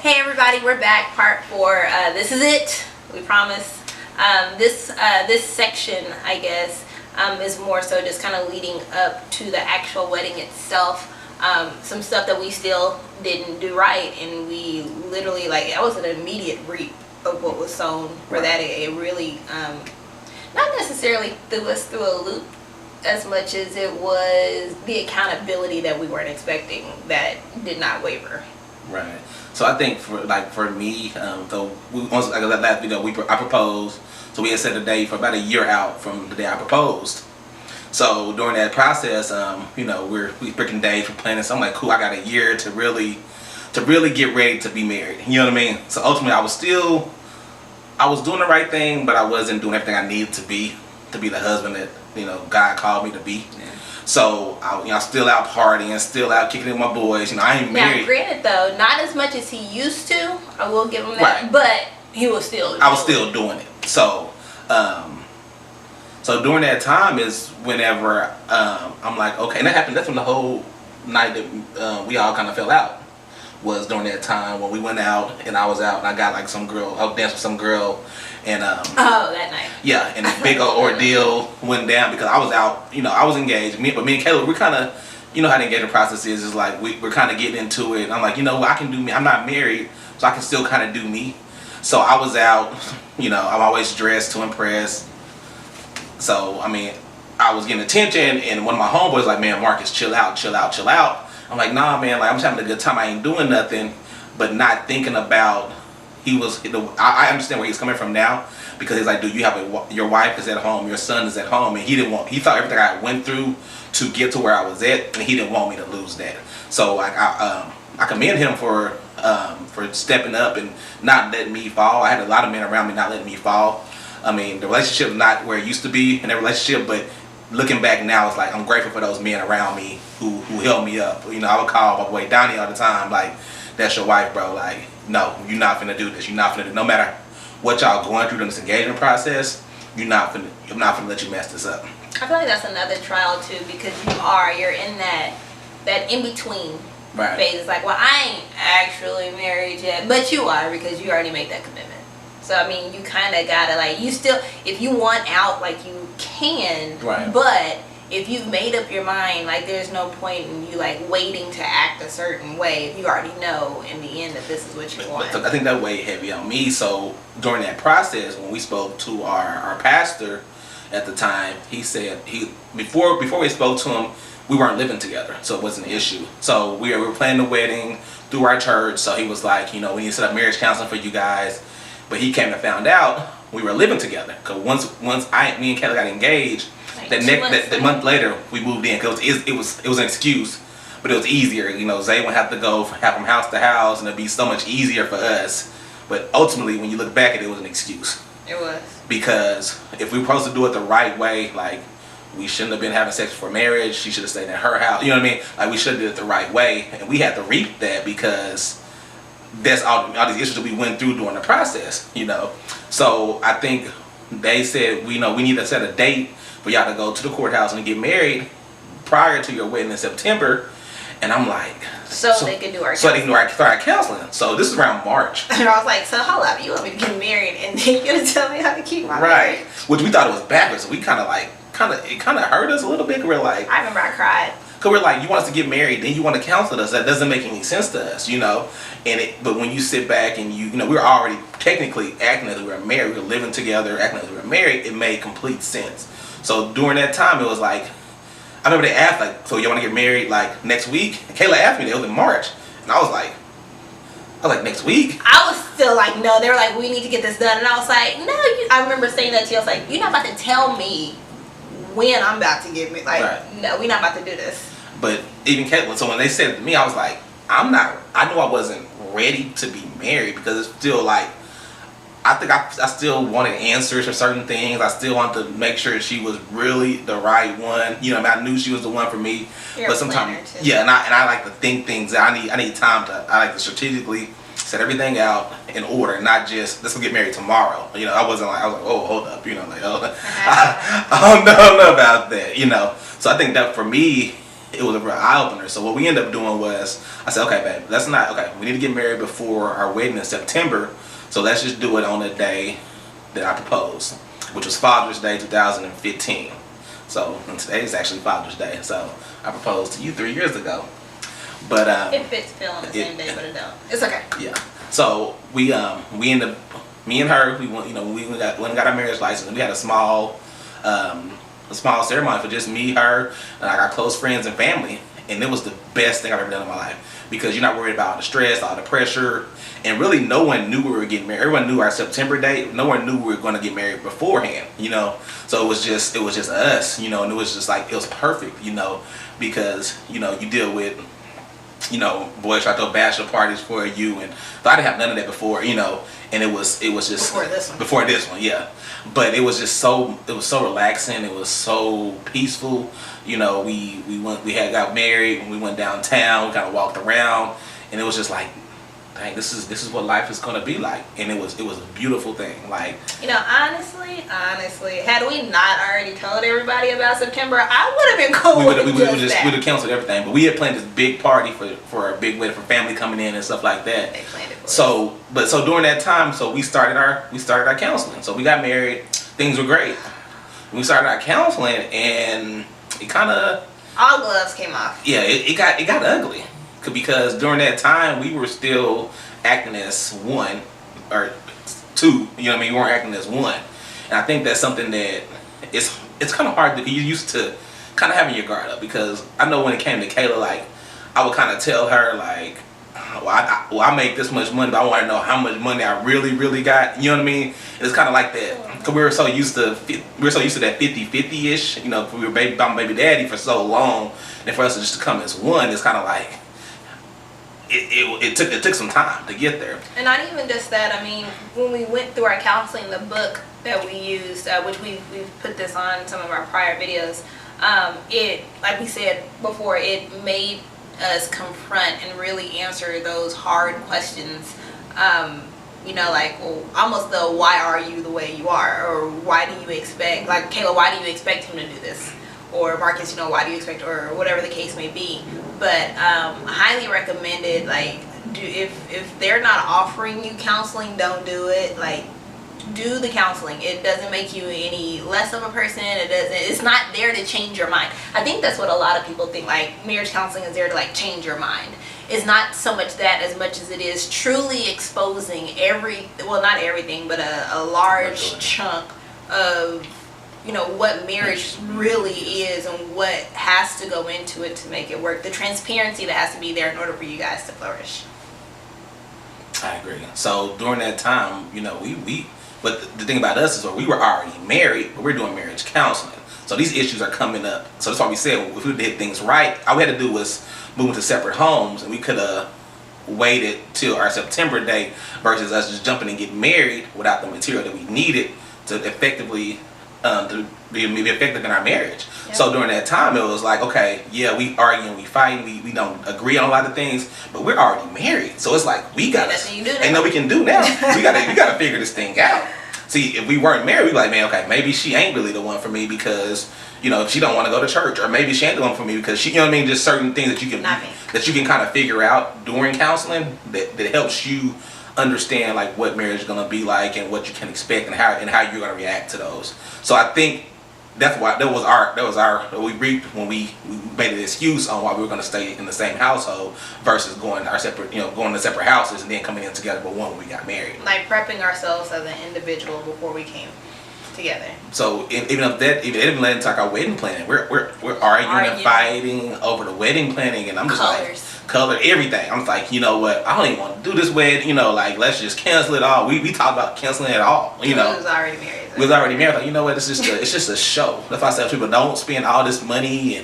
Hey everybody, we're back, part 4. This is it, we promise. This section, I guess, is more so just kind of leading up to the actual wedding itself. Some stuff that we still didn't do right, and we literally, that was an immediate reap of what was sown for that. It really, not necessarily threw us through a loop as much as it was the accountability that we weren't expecting that did not waver. Right. So I think for me, so once I proposed, so we had set a date for about a year out from the day I proposed. So during that process, we picking dates, we're planning. So I'm like, cool, I got a year to really get ready to be married. You know what I mean? So ultimately, I was doing the right thing, but I wasn't doing everything I needed to be the husband that God called me to be. Yeah. So I still out partying, still out kicking it with my boys. I ain't married. Now, granted though, not as much as he used to. I will give him that. Right. But he was still. I was still doing it. So, so during that time is whenever I'm like, okay, and that happened. That's when the whole night that we all kind of fell out was during that time when we went out and I was out and I got some girl. I danced with some girl. And that night. Yeah, and a big old ordeal went down because I was out, I was engaged. Me and Caleb, we're kind of, how the engagement process is like we're kind of getting into it. And I'm like, what, I can do me. I'm not married, so I can still kind of do me. So I was out, I'm always dressed to impress. So I was getting attention, and one of my homeboys was like, man, Marcus, chill out, chill out, chill out. I'm like, nah, man, I'm just having a good time. I ain't doing nothing, but not thinking about. I understand where he's coming from now, because he's like, dude, you have your wife is at home, your son is at home, and he thought everything I went through to get to where I was at, and he didn't want me to lose that. So I commend him for stepping up and not letting me fall. I had a lot of men around me not letting me fall. The relationship is not where it used to be in that relationship, but looking back now, it's like I'm grateful for those men around me who held me up. I would call my boy Donnie all the time, like, that's your wife, bro. Like, no, you're not finna do this. You're not finna do. No matter what y'all going through during this engagement process, I'm not finna let you mess this up. I feel like that's another trial too, because you're in that in between phase. It's like, well, I ain't actually married yet, but you are, because you already made that commitment. So you kind of gotta you still, if you want out, you can, right. But if you've made up your mind, there's no point in you waiting to act a certain way if you already know in the end that this is what you want. I think that weighed heavy on me. So during that process, when we spoke to our pastor at the time, he said before we spoke to him, we weren't living together, so it wasn't an issue. So we were planning the wedding through our church. So he was like, we need to set up marriage counseling for you guys. But he came to find out we were living together, because once me and Kelly got engaged. That month later, we moved in, because it was an excuse, but it was easier. Zay wouldn't have to go from house to house, and it'd be so much easier for us. But ultimately, when you look back at it, it was an excuse. It was. Because if we were supposed to do it the right way, we shouldn't have been having sex before marriage. She should have stayed in her house. You know what I mean? We should have did it the right way, and we had to reap that, because that's all these issues that we went through during the process. So I think they said we need to set a date for y'all to go to the courthouse and get married prior to your wedding in September. And I'm like, so they can do our counseling. So this is around March. And I was like, so hold up, you want me to get married and then you're gonna tell me how to keep my marriage? Right. Which we thought it was backwards. So we it kind of hurt us a little bit. We're like, I remember I cried. Cause we're like, you want us to get married, then you want to counsel us. That doesn't make any sense to us, But when you sit back and we were already technically acting as we were married, we were living together, acting as we were married. It made complete sense. So during that time, it was like, I remember they asked, so you want to get married next week? And Kayla asked me, it was in March, and I was like, next week? I was still like, no. They were like, we need to get this done, and I was like, no. I remember saying that to you. I was like, you're not about to tell me when I'm about to get married. Right. No, we're not about to do this. But even Caitlin, so when they said it to me, I was like, I knew I wasn't ready to be married, because it's still I think I still wanted answers for certain things. I still wanted to make sure she was really the right one. I knew she was the one for me. You're but sometimes, and I like to think things out. I need time to. I like to strategically set everything out in order, not just let's go get married tomorrow. I was like, oh, hold up, I don't know about that. So I think that for me, it was a real eye opener. So what we ended up doing was, I said, okay, babe, let's not. Okay, we need to get married before our wedding in September. So let's just do it on the day that I proposed, which was Father's Day 2015. So and today is actually Father's Day. So I proposed to you 3 years ago. But it fits Phil on the same day, but it don't. It's okay. Yeah. So we ended up, me and her, we went, went and got our marriage license, and we had a small ceremony for just me, her, and like our close friends and family, and it was the best thing I've ever done in my life, because you're not worried about the stress, all the pressure, and really no one knew we were getting married. Everyone knew our September date. No one knew we were going to get married beforehand, So it was just us, and it was just like, it was perfect, because you deal with, boys try to throw bachelor parties for you, and so I didn't have none of that before, and it was just before this one, yeah. But it was just so relaxing. It was so peaceful. We got married and we went downtown. We kind of walked around, and it was just like, dang, this is what life is gonna be like. And it was a beautiful thing. Like, honestly, had we not already told everybody about September, I would have been cool with we would have canceled everything. But we had planned this big party for a big wedding, for family coming in and stuff like that. They planned it for us. So during that time, so we started our counseling. So we got married. Things were great. We started our counseling, and it kind of, all gloves came off. Yeah, it got ugly, because during that time we were still acting as one or two. We weren't acting as one, and I think that's something that it's kind of hard to, you used to kind of having your guard up, because I know when it came to Kayla, like, I would kind of tell her, like, I make this much money, but I want to know how much money I really got. You know what I mean? It's kind of like that, because we were so used to that 50-50-ish. We were baby daddy for so long, and for us to just come as one, it's kind of like it took some time to get there. And not even just that. I mean, when we went through our counseling, the book that we used, which we've put this on some of our prior videos, it, like we said before, it made us confront and really answer those hard questions, like, well, almost the why are you the way you are, or why do you expect, like, Kayla, why do you expect him to do this, or Marcus, why do you expect, or whatever the case may be. But highly recommended, like, if they're not offering you counseling, don't do it. Like, do the counseling. It doesn't make you any less of a person. It's not there to change your mind. I think that's what a lot of people think, like, marriage counseling is there to, like, change your mind. It's not so much that as much as it is truly exposing not everything, but a large chunk of, what marriage really is and what has to go into it to make it work. The transparency that has to be there in order for you guys to flourish. I agree. So during that time, but the thing about us is that we were already married, but we're doing marriage counseling. So these issues are coming up. So that's why we said, if we did things right, all we had to do was move into separate homes, and we could have waited till our September date versus us just jumping and getting married without the material that we needed to effectively to be effective in our marriage. Yep. So during that time, it was like, okay, yeah, we arguing, we fighting, we don't agree on a lot of things, but we're already married. So it's like, we got to, ain't no we can do now. we gotta figure this thing out. See, if we weren't married, we'd be like, man, okay, maybe she ain't really the one for me, because if she don't want to go to church, or maybe she ain't the one for me because she, just certain things that you can kind of figure out during counseling that helps you understand, like, what marriage is going to be like and what you can expect and how you're going to react to those. So I think that's why that was our we reaped when we made an excuse on why we were going to stay in the same household versus going our separate going to separate houses and then coming in together but one when we got married. Like prepping ourselves as an individual before we came together. So even if that even led into like our wedding planning, we're arguing and fighting over the wedding planning, and I'm just color everything. I'm just like, you know what? I don't even want to do this wedding. Like, let's just cancel it all. We talked about canceling it all. We was already married. We was already married. Like, you know what? It's just a show. That's why I say people don't spend all this money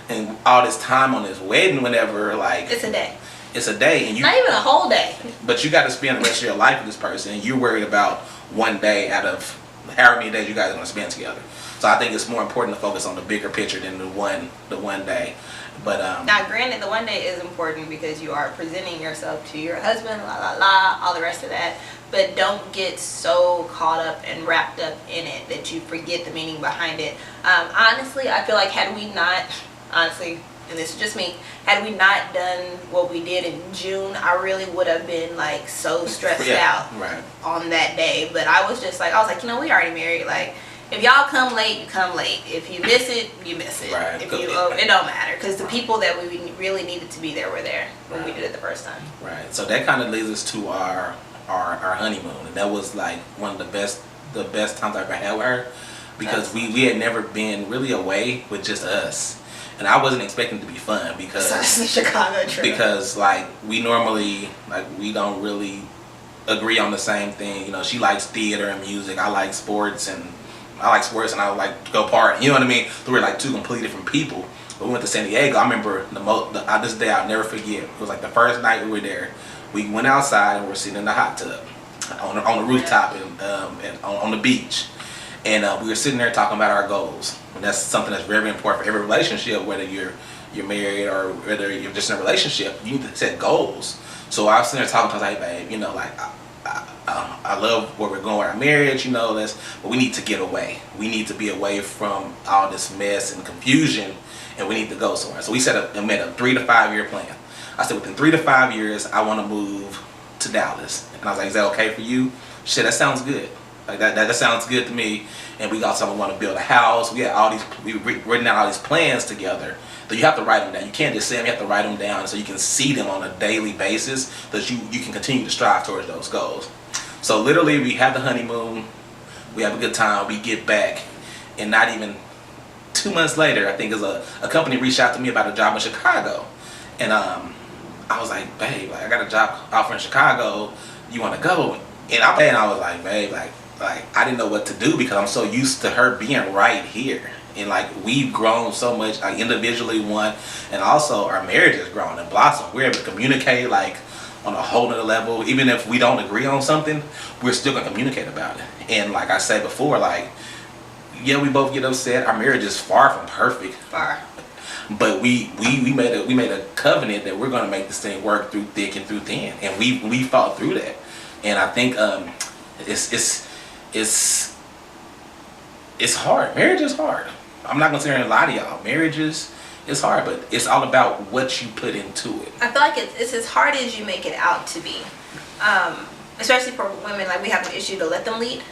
and all this time on this wedding. Whenever, like, it's a day. It's a day, and not even a whole day. But you got to spend the rest of your life with this person, and you're worried about one day out of however many days you guys are going to spend together. So I think it's more important to focus on the bigger picture than the one day. But now, granted, the one day is important because you are presenting yourself to your husband, all the rest of that. But don't get so caught up and wrapped up in it that you forget the meaning behind it. Honestly, I feel like had we not, and this is just me, had we not done what we did in June, I really would have been like so stressed out on that day. But I was like, we already married. Like, if y'all come late, you come late. If you miss it, you miss it. Right. If you it don't matter, because the people that we really needed to be there were there when we did it the first time. Right. So that kind of leads us to our honeymoon, and that was like one of the best times I ever had with her, because we had never been really away with just us, and I wasn't expecting it to be fun because that's the Chicago trip. Because like we normally we don't really agree on the same thing. You know, she likes theater and music. I like sports and I like to go party. You know what I mean? So we're like two completely different people. But we went to San Diego. I remember this day I'll never forget. It was like the first night we were there. We went outside and we're sitting in the hot tub on the rooftop and on the beach. And we were sitting there talking about our goals. And that's something that's very important for every relationship, whether you're married or whether you're just in a relationship. You need to set goals. So I was sitting there talking to her, like, babe, like I love where we're going with our marriage, but we need to get away. We need to be away from all this mess and confusion, and we need to go somewhere. So we made a 3 to 5 year plan. I said, within 3 to 5 years, I want to move to Dallas. And I was like, is that okay for you? She said, that sounds good. Like that sounds good to me. And we also want to build a house. We had written out all these plans together. So you have to write them down. You can't just say them, you have to write them down so you can see them on a daily basis, so that you can continue to strive towards those goals. So literally we have the honeymoon, we have a good time, we get back, and not even 2 months later, I think a company reached out to me about a job in Chicago. And I was like, babe, I got a job offer in Chicago, you want to go? And I was like, babe, like I didn't know what to do, because I'm so used to her being right here. And like we've grown so much, like individually, and also our marriage has grown and blossomed. We're able to communicate like on a whole nother level. Even if we don't agree on something, we're still gonna communicate about it. And like I said before, like, yeah, we both get upset. Our marriage is far from perfect. But we made a covenant that we're gonna make this thing work through thick and through thin, and we fought through that. And I think it's hard. Marriage is hard. I'm not gonna sit here and lie to y'all. Marriage is hard, but it's all about what you put into it. I feel like it's as hard as you make it out to be, especially for women. Like, we have an issue to let them lead,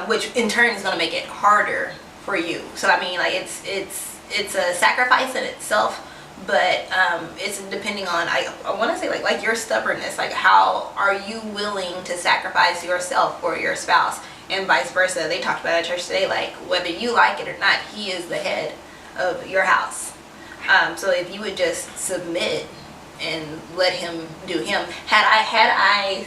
which in turn is gonna make it harder for you. So I mean, like it's a sacrifice in itself, but it's depending on I want to say like your stubbornness. Like, how are you willing to sacrifice yourself for your spouse? And vice versa. They talked about it at church today, like, whether you like it or not, he is the head of your house. So if you would just submit and let him do him. Had I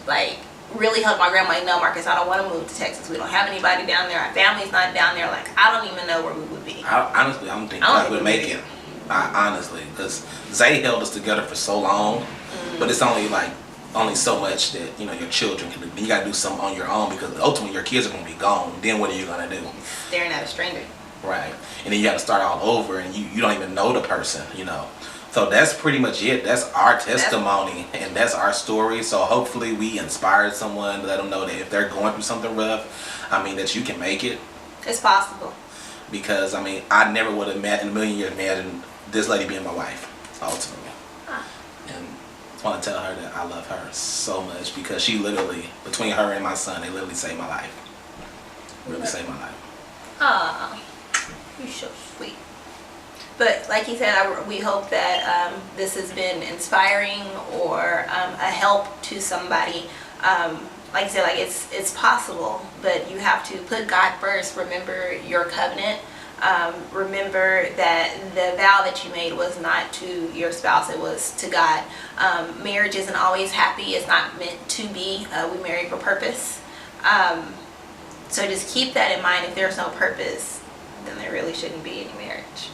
like really helped my grandma, like, no, Marcus, I don't want to move to Texas. We don't have anybody down there. Our family's not down there. Like, I don't even know where we would be. Honestly, I don't think I would make it. Honestly, because Zay held us together for so long, but it's only so much that your children can do. You got to do something on your own, because ultimately your kids are going to be gone. Then what are you going to do? Staring at a stranger. Right. And then you have to start all over, and you don't even know the person, So that's pretty much it. That's our testimony, and that's our story. So hopefully we inspired someone to let them know that if they're going through something rough, that you can make it. It's possible. Because I never would have in a million years imagined this lady being my wife, ultimately. And I want to tell her that I love her so much, because she literally, between her and my son, they literally saved my life. Really saved my life. Ah, you're so sweet. But like you said, we hope that this has been inspiring or a help to somebody. Like I said, like it's possible, but you have to put God first. Remember your covenant. Remember that the vow that you made was not to your spouse, it was to God. Marriage isn't always happy. It's not meant to be. We marry for purpose. So just keep that in mind. If there's no purpose, then there really shouldn't be any marriage.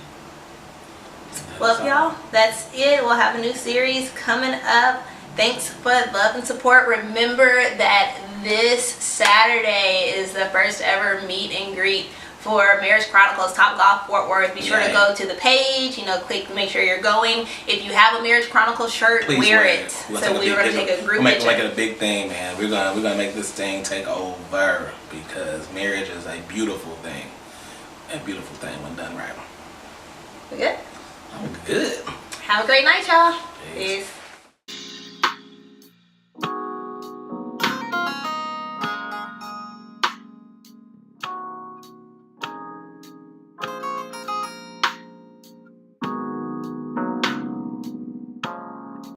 Well, y'all, that's it. We'll have a new series coming up. Thanks for the love and support. Remember that this Saturday is the first ever meet and greet for Marriage Chronicles Top Golf Fort Worth. Be sure to go to the page, click, make sure you're going. If you have a Marriage Chronicles shirt, please wear it. So we're going to take a group picture. We're making a big thing, man. We're gonna make this thing take over, because marriage is a beautiful thing. A beautiful thing when done right. We good? I'm good. Have a great night, y'all. Peace. Peace.